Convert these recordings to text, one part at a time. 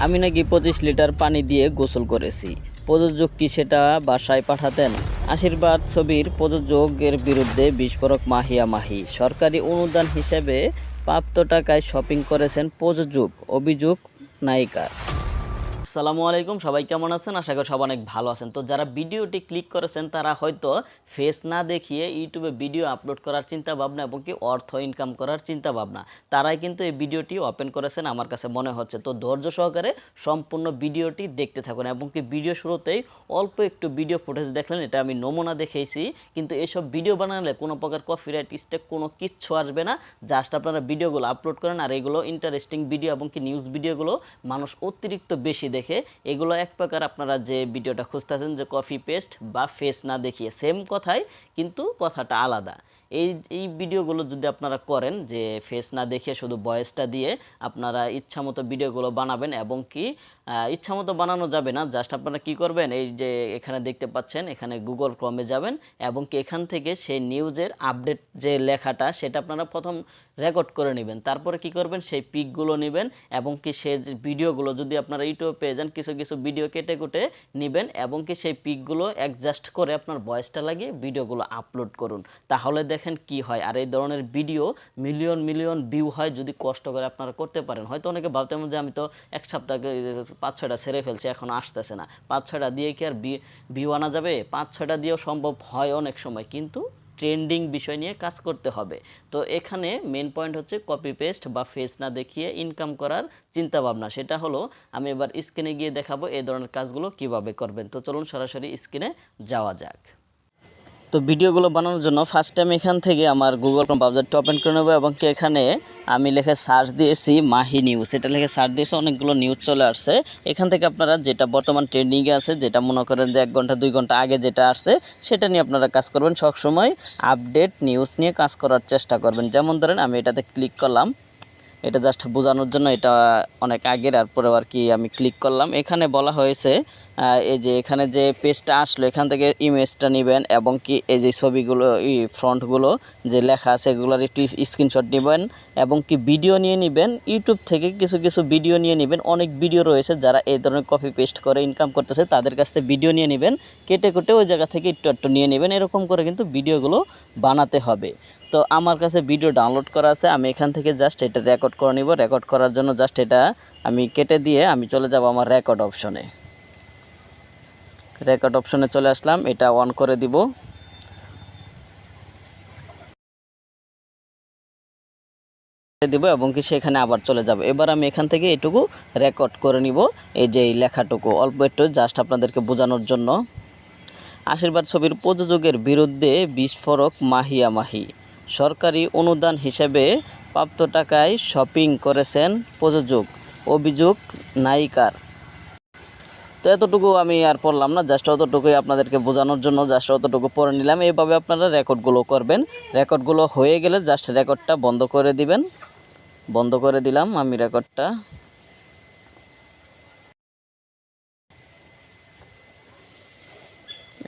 আমি নাকি 25 লিটার পানি দিয়ে গোসল করেছি। প্রযোজক কি সেটা বাসায় পাঠাতেন? আশীর্বাদ ছবির প্রযোজকের বিরুদ্ধে বিস্ফোরক মাহিয়া মাহি। সরকারি অনুদান হিসেবে প্রাপ্ত টাকায় শপিং করেছেন প্রযোজক, অভিযোগ নায়িকার। আসসালামু আলাইকুম, সবাই কেমন আছেন? আশা করি সবাই অনেক ভালো আছেন। তো যারা ভিডিওটি ক্লিক করেছেন তারা হয়তো ফেস না দেখিয়ে ইউটিউবে ভিডিও আপলোড করার চিন্তা ভাবনা এবং কি অর্থ ইনকাম করার চিন্তা ভাবনা, তারাই কিন্তু এই ভিডিওটি ওপেন করেছেন আমার কাছে মনে হচ্ছে। তো ধৈর্য সহকারে সম্পূর্ণ ভিডিওটি দেখতে থাকুন এবং কি ভিডিও শুরুতেই অল্প একটু ভিডিও ফুটেজ দেখলেন, এটা আমি নমুনা দেখেছি। কিন্তু এসব ভিডিও বানালে কোনো প্রকার কপিরাইট স্ট্রাইক কোনো কিচ্ছু আসবে না। জাস্ট আপনারা ভিডিওগুলো আপলোড করেন, আর এগুলো ইন্টারেস্টিং ভিডিও এবং কি নিউজ ভিডিওগুলো মানুষ অতিরিক্ত বেশি দেখে। এগুলো এক প্রকার আপনারা যে ভিডিওটা খুঁজতেছেন যে কপি পেস্ট বা ফেস না দেখিয়ে, সেম কথাই কিন্তু কথাটা আলাদা। এই ভিডিওগুলো যদি আপনারা করেন যে ফেস না দেখিয়ে শুধু ভয়েসটা দিয়ে আপনারা ইচ্ছামতো ভিডিওগুলো বানাবেন এবং কি ইচ্ছামতো বানানো যাবে না। জাস্ট আপনারা কি করবেন, এই যে এখানে দেখতে পাচ্ছেন, এখানে গুগল ক্রমে যাবেন এবং কি এখান থেকে সেই নিউজের আপডেট যে লেখাটা সেটা আপনারা প্রথম রেকর্ড করে নেবেন। তারপরে কি করবেন, সেই পিকগুলো নেবেন এবং কি সেই ভিডিওগুলো যদি আপনারা ইউটিউবে পেয়ে যান, কিছু কিছু ভিডিও কেটে কুটে নেবেন এবং কি সেই পিকগুলো অ্যাডজাস্ট করে আপনার ভয়েসটা লাগিয়ে ভিডিওগুলো আপলোড করুন। তাহলে দেখেন কি হয়। আর এই ধরনের ভিডিও মিলিয়ন মিলিয়ন ভিউ হয় যদি কষ্ট করে আপনারা করতে পারেন। হয়তো অনেকে ভাবতেন যে আমি তো এক সপ্তাহে 5-6টা ছেড়ে ফেলছি, এখনও আসতেছে না। 5-6টা দিয়ে কি আর ভিউ আনা যাবে? 5-6টা দিয়েও সম্ভব হয় অনেক সময়, কিন্তু ট্রেন্ডিং বিষয় নিয়ে কাজ করতে হবে। তো এখানে মেন পয়েন্ট হচ্ছে কপি পেস্ট বা ফেস না দেখিয়ে ইনকাম করার চিন্তা ভাবনা। সেটা হলো আমি এবার স্ক্রিনে গিয়ে দেখাবো এই ধরনের কাজগুলো কিভাবে করবেন। তো চলুন সরাসরি স্ক্রিনে যাওয়া যাক। তো ভিডিওগুলো বানানোর জন্য ফার্স্ট টাইম এখান থেকে আমার গুগল ক্রোম ব্রাউজারটা ওপেন করে নেবো এবং কি এখানে আমি লিখে সার্চ দিয়েছি মাহি নিউজ, এটা লিখে সার্চ দিয়েছি, অনেকগুলো নিউজ চলে আসছে। এখান থেকে আপনারা যেটা বর্তমান ট্রেন্ডিংয়ে আছে, যেটা মনে করেন যে 1 ঘন্টা 2 ঘন্টা আগে যেটা আসছে সেটা নিয়ে আপনারা কাজ করবেন। সবসময় আপডেট নিউজ নিয়ে কাজ করার চেষ্টা করবেন। যেমন ধরেন আমি এটাতে ক্লিক করলাম, এটা জাস্ট বোঝানোর জন্য, এটা অনেক আগের, আর পরে আর কি আমি ক্লিক করলাম। এখানে বলা হয়েছে এই যে এখানে যে পেজটা আসলো এখান থেকে ইমেজটা নেবেন এবং কি এই যে ছবিগুলো ফ্রন্টগুলো যে লেখা আছে এগুলোর একটু স্ক্রিনশট নেবেন এবং কি ভিডিও নিয়ে নেবেন। ইউটিউব থেকে কিছু কিছু ভিডিও নিয়ে নেবেন। অনেক ভিডিও রয়েছে যারা এই ধরনের কপি পেস্ট করে ইনকাম করতেছে, তাদের কাছ থেকে ভিডিও নিয়ে নেবেন, কেটে কুটে ওই জায়গা থেকে একটু একটু নিয়ে নেবেন। এরকম করে কিন্তু ভিডিওগুলো বানাতে হবে। তো আমার কাছে ভিডিও ডাউনলোড করা আছে, আমি এখান থেকে জাস্ট এটা রেকর্ড করে নিব। রেকর্ড করার জন্য জাস্ট এটা আমি কেটে দিয়ে আমি চলে যাব আমার রেকর্ড অপশনে। রেকর্ড অপশনে চলে আসলাম, এটা অন করে দিব এবং কি সেখানে আবার চলে যাব। এবার আমি এখান থেকে এটুকু রেকর্ড করে নিব, এই যে এই লেখাটুকু অল্প একটু জাস্ট আপনাদেরকে বোঝানোর জন্য। আশীর্বাদ ছবির প্রযোজকের বিরুদ্ধে বিস্ফোরক মাহিয়া মাহি। সরকারি অনুদান হিসেবে প্রাপ্ত টাকায় শপিং করেছেন প্রযোজক, অভিযোগ নায়িকার। তো এতটুকু আমি আর পড়লাম না, জাস্ট অতটুকুই আপনাদেরকে বোঝানোর জন্য জাস্ট অতটুকু পড়ে নিলাম। এইভাবে আপনারা রেকর্ডগুলো করবেন। রেকর্ডগুলো হয়ে গেলে জাস্ট রেকর্ডটা বন্ধ করে দিবেন। বন্ধ করে দিলাম আমি রেকর্ডটা।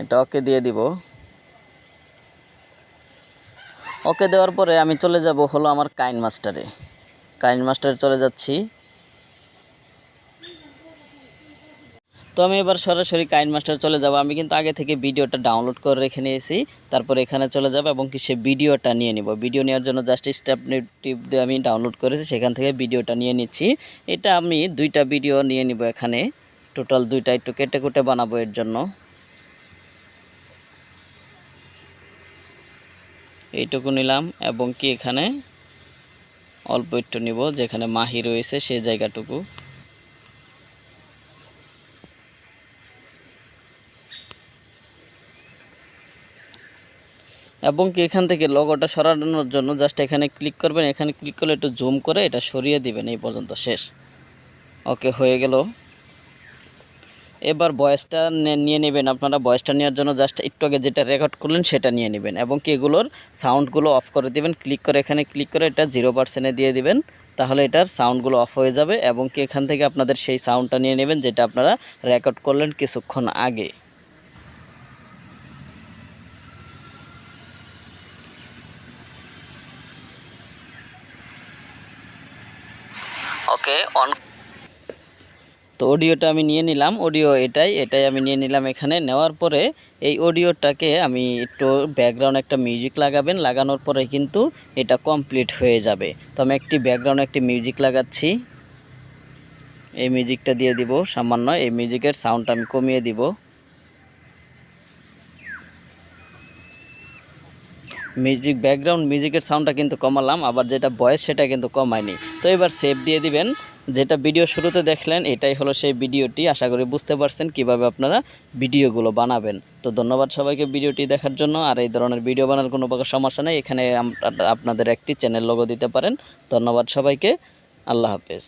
এটা ওকে দিয়ে দিব। ওকে দেওয়ার পরে আমি চলে যাব হলো আমার কাইনমাস্টারে। কাইনমাস্টারে চলে যাচ্ছি। তো আমি এবার সরাসরি কাইনমাস্টারে চলে যাব। আমি কিন্তু আগে থেকে ভিডিওটা ডাউনলোড করে রেখে নিয়েছি। তারপর এখানে চলে যাব এবং কি সে ভিডিওটা নিয়ে নিব। ভিডিও নেওয়ার জন্য জাস্ট স্টেপ টিপ দিয়ে আমি ডাউনলোড করেছি, সেখান থেকে ভিডিওটা নিয়ে নিচ্ছি। এটা আমি 2টা ভিডিও নিয়ে নিব এখানে, টোটাল 2টা, একটু কেটে কুটে বানাবো এর জন্য। এইটুকু নিলাম এবং কি এখানে অল্প একটু নিব, যেখানে মাহি রয়েছে সেই জায়গাটুকু। এবং কি এখান থেকে লোগোটা সরানোর জন্য জাস্ট এখানে ক্লিক করবেন। এখানে ক্লিক করলে একটু জুম করে এটা সরিয়ে দিবেন। এই পর্যন্ত শেষ। ওকে, হয়ে গেল। এবার ভয়েসটা নিয়ে নেবেন। আপনারা ভয়েসটা নেওয়ার জন্য জাস্ট একটু আগে যেটা রেকর্ড করলেন সেটা নিয়ে নেবেন এবং কি এগুলোর সাউন্ডগুলো অফ করে দিবেন। ক্লিক করে এখানে ক্লিক করে এটা 0%-এ দিয়ে দিবেন, তাহলে এটার সাউন্ডগুলো অফ হয়ে যাবে। এবং কি এখান থেকে আপনাদের সেই সাউন্ডটা নিয়ে নেবেন যেটা আপনারা রেকর্ড করলেন কিছুক্ষণ আগে। ওকে, অন তো অডিওটা আমি নিয়ে নিলাম, অডিও এটাই আমি নিয়ে নিলাম। এখানে নেওয়ার পরে এই অডিওটাকে আমি একটু ব্যাকগ্রাউন্ড একটা মিউজিক লাগাবেন, লাগানোর পরে কিন্তু এটা কমপ্লিট হয়ে যাবে। তো আমি একটি ব্যাকগ্রাউন্ডে একটি মিউজিক লাগাচ্ছি, এই মিউজিকটা দিয়ে দিব সামান্য, এই মিউজিকের সাউন্ডটা আমি কমিয়ে দিব। ব্যাকগ্রাউন্ড মিউজিকের সাউন্ডটা কিন্তু কমালাম, আবার যেটা ভয়েস সেটা কিন্তু কমায়নি। তো এবার সেভ দিয়ে দিবেন। যেটা ভিডিও শুরুতে দেখলেন এটাই হলো সেই ভিডিওটি। আশা করি বুঝতে পারছেন কিভাবে আপনারা ভিডিওগুলো বানাবেন। তো ধন্যবাদ সবাইকে ভিডিওটি দেখার জন্য। আর এই ধরনের ভিডিও বানানোর কোনো প্রকার সমস্যা নেই, এখানে আপনাদের একটি চ্যানেল লোগো দিতে পারেন। ধন্যবাদ সবাইকে, আল্লাহ হাফেজ।